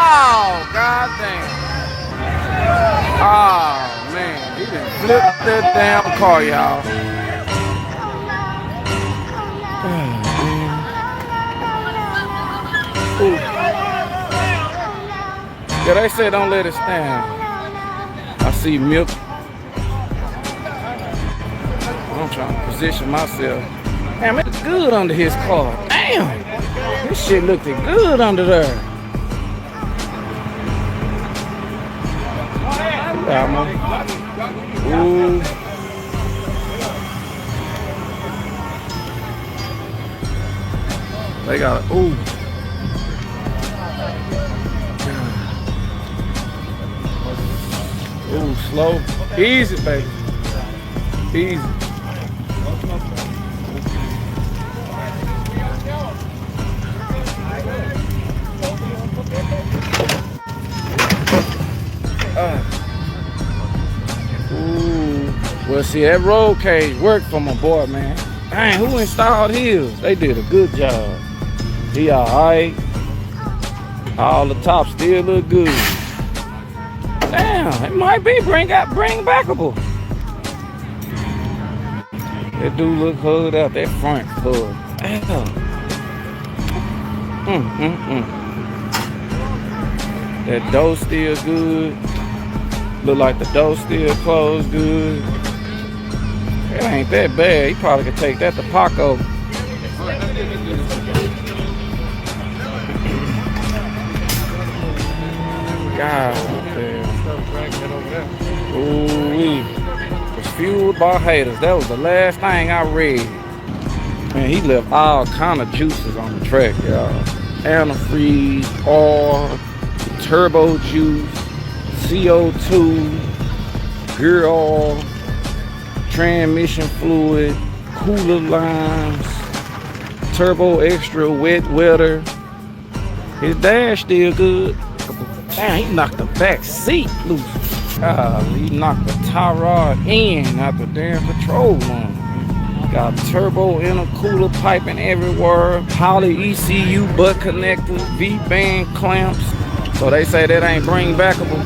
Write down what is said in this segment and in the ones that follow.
Oh, god damn. Oh man, he done flipped that damn car, y'all. Yeah, they say don't let it stand. I see milk. I'm trying to position myself. Damn, it looks good under his car. Damn, this shit looked good under there. Ooh. They got it. Ooh. Ooh, slow. Easy, baby. Easy. Ooh. Well, see, that roll cage worked for my boy, man. Dang, who installed his? They did a good job. He all right. All the tops still look good. Damn, it might be bring backable. That dude look hood out that front hood. Damn. That door still good. Look like the door still closed good. It ain't that bad. He probably could take that to Paco. God damn. Ooh, was fueled by haters. That was the last thing I read. Man, he left all kind of juices on the track, y'all. Antifreeze, oil, turbo juice, CO2, gear oil, transmission fluid, cooler lines, turbo extra wet wetter. His dash still good. Damn, he knocked the back seat loose. He knocked the tie rod in out the damn control room. Got turbo intercooler piping everywhere. Poly ECU butt connector, V-band clamps. So they say that ain't bring backable.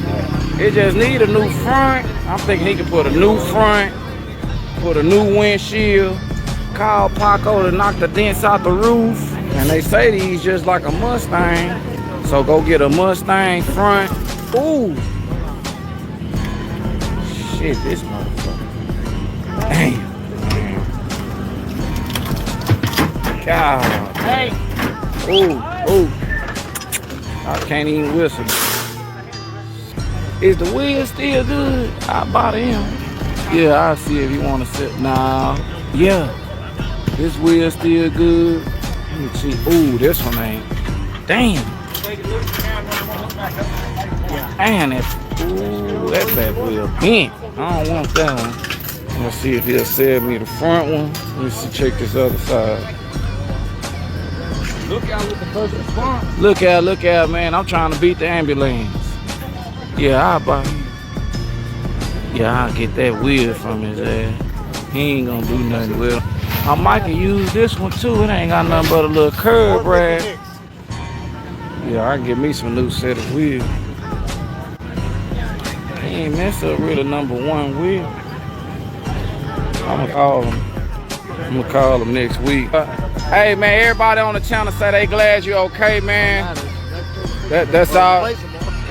It just need a new front. I'm thinking he could put a new front, put a new windshield, call Paco to knock the dents out the roof. And they say these just like a Mustang. So go get a Mustang front. Ooh. Shit, this motherfucker. Damn. God. Hey. Ooh, ooh. I can't even whistle. Is the wheel still good? I bought him. Yeah, I'll see if you want to sit. Nah. Yeah. This wheel still good. Let me see. Ooh, this one ain't. Damn. Man, that back wheel bent. I don't want that one. Let's see if he'll sell me the front one. Let me see, check this other side. Look out with the first response. Look out, man. I'm trying to beat the ambulance. Yeah, I'll buy him. Yeah, I'll get that wheel from his ass. He ain't gonna do nothing with it. I might can use this one too. It ain't got nothing but a little curb rag. Yeah, I can get me some new set of wheels. He ain't messed up really #1 wheel. I'm gonna call him next week. Hey man, everybody on the channel say they glad you're okay, man. That's all.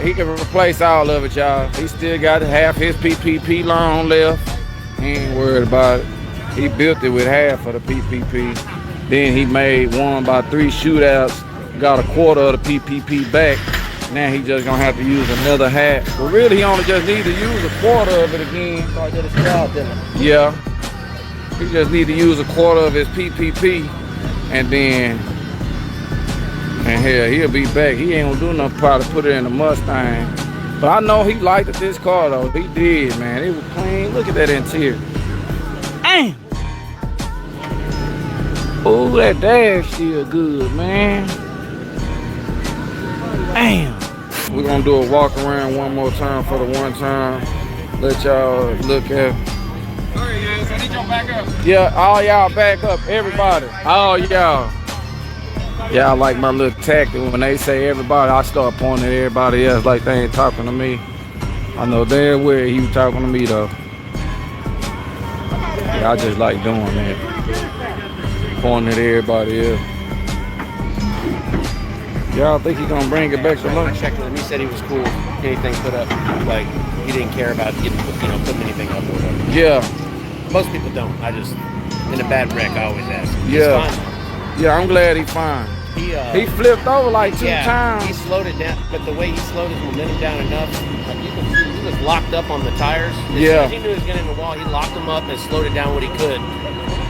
He can replace all of it, y'all. He still got half his PPP loan left. He ain't worried about it. He built it with half of the PPP. Then he made one by 3 shootouts. Got a quarter of the PPP back. Now he just gonna have to use another half. But really, he only just need to use a quarter of it again. So I get his job done. Yeah. He just need to use a quarter of his PPP, and then, and hell, he'll be back. He ain't gonna do nothing, probably put it in a Mustang. But I know he liked this car though. He did, man. It was clean. Look at that interior. Damn. Oh, that dash still good, man. Damn. We're gonna do a walk around one more time for the one time. Let y'all look at. There he is. I need y'all back up. Yeah, all y'all back up, everybody. All y'all. Y'all like my little tactic. When they say everybody, I start pointing at everybody else like they ain't talking to me. I know damn well he was talking to me though. Yeah, I just like doing that. Pointing at everybody else. Y'all think he gonna bring it back to lunch? I checked with him. He said he was cool. Anything put up, like he didn't care about getting, putting anything up or whatever. Yeah. Most people don't. I just, in a bad wreck, I always ask. Yeah. He's fine. Yeah, I'm glad he's fine. He flipped over like two times. He slowed it down, but the way he slowed his momentum down enough, like you can see, he was locked up on the tires. As soon as he knew he was getting in the wall, he locked them up and slowed it down what he could,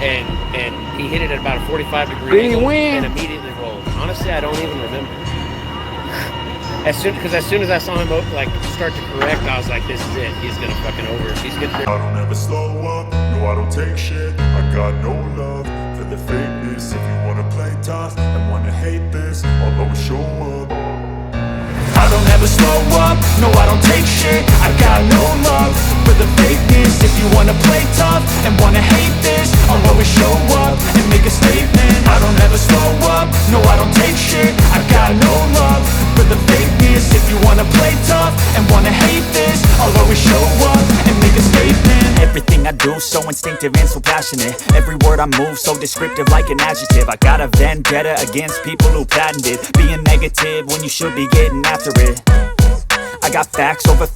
and he hit it at about a 45-degree angle and immediately rolled. Honestly, I don't even remember. As soon as I saw him like start to correct, I was like, this is it. He's gonna fucking over. He's gonna. I don't ever slow up. No, I don't take shit. I got no love for the fakeness. If you wanna play tough and wanna hate this, I'll always show up. I don't ever slow up. No, I don't take shit. I got no love for the fakeness. If you wanna play tough and wanna hate this, I'll always show up and make a statement. I don't ever slow up. No, I don't take shit. I got no love for the fakeness. If you wanna play tough and wanna hate this, I'll always show up and make a statement. Everything I do so instinctive and so passionate. Every word I move so descriptive like an adjective. I got a vendetta against people who patented being negative when you should be getting after it. I got facts over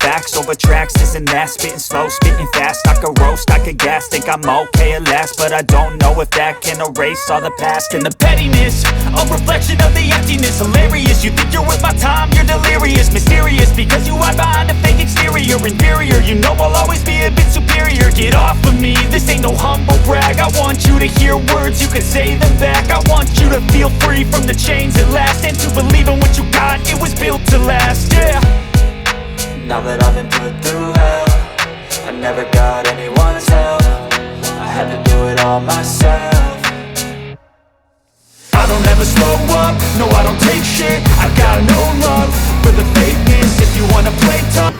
tracks, this and that. Spitting slow, spitting fast. I could roast, I could gas. Think I'm okay at last, but I don't know if that can erase all the past. And the pettiness, a reflection of the emptiness. Hilarious, you think you're worth my time, you're delirious. Mysterious, because you hide behind a fake exterior. Inferior, you know I'll always be a bit superior. Get off of me, this ain't no humble brag. I want you to hear words, you can say them back. I want you to feel free from the chains at last, and to believe in what you got, it was built to last, yeah. Now that I've been put through hell, I never got anyone's help. I had to do it all myself. I don't ever slow up. No, I don't take shit. I got no love for the fakeness. If you wanna play tough.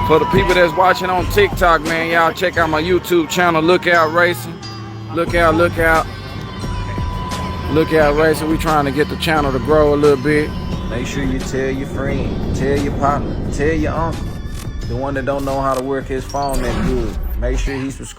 For the people that's watching on TikTok, man, y'all check out my YouTube channel, Lookout Racing. Lookout Racing. We trying to get the channel to grow a little bit. Make sure you tell your friend, tell your partner, tell your uncle. The one that don't know how to work his phone that good. Make sure he subscribes.